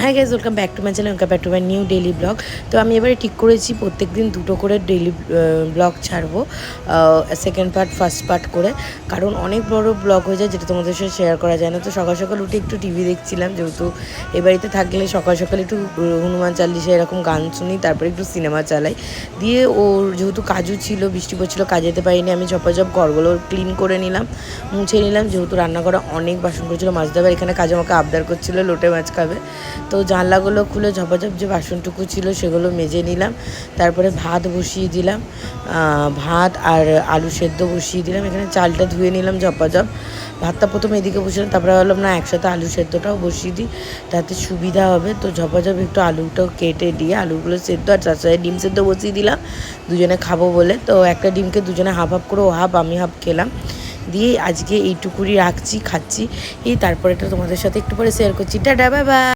হ্যাঁ guys, welcome back to my channel, welcome back to my new daily blog. তো আমি এবারে ঠিক করেছি প্রত্যেক দিন দুটো করে ডেইলি ব্লগ ছাড়বো, সেকেন্ড পার্ট ফার্স্ট পার্ট করে, কারণ অনেক বড় ব্লগ হয়ে যায় যেটা তোমাদের সাথে শেয়ার করা যায় না। তো সকাল সকাল উঠে একটু টিভি দেখছিলাম, যেহেতু এ বাড়িতে থাকলে সকাল সকাল একটু হনুমান চালিশা এরকম গান শুনি, তারপরে একটু সিনেমা চালাই। দিয়ে ওর যেহেতু কাজু ছিল, বৃষ্টি পড়ছিল, কাজ যেতে পারিনি, আমি ঝপাঝপ ঘরগুলো ক্লিন করে নিলাম, মুছে নিলাম। যেহেতু রান্না করা অনেক বাসন করেছিল, মাছ দেওয়ার এখানে কাজে আমাকে আবদার করছিল লোটে মাছ খাবে, তো জানলাগুলো খুলে ঝপাঝপ যে বাসনটুকু ছিল সেগুলো মেজে নিলাম। তারপরে ভাত বসিয়ে দিলাম, ভাত আর আলু সেদ্ধ বসিয়ে দিলাম। এখানে চালটা ধুয়ে নিলাম ঝপাঝপ। ভাতটা প্রথমে এদিকে বসিয়ে তারপরে ভাবলাম না একসাথে আলু সেদ্ধটাও বসিয়ে দিই, তাতে সুবিধা হবে। তো ঝপাঝপ একটু আলুটাও কেটে দিয়ে আলুগুলো সেদ্ধ আর তার সাথে ডিম সেদ্ধ বসিয়ে দিলাম দুজনে খাবো বলে। তো একটা ডিমকে দুজনে হাফ হাফ করে, ও হাফ আমি হাফ খেলাম। দিয়ে আজকে এইটুকুনি রাখছি, খাচ্ছি। তারপরে এটা তোমাদের সাথে একটু পরে শেয়ার করছি। Tata, bye bye.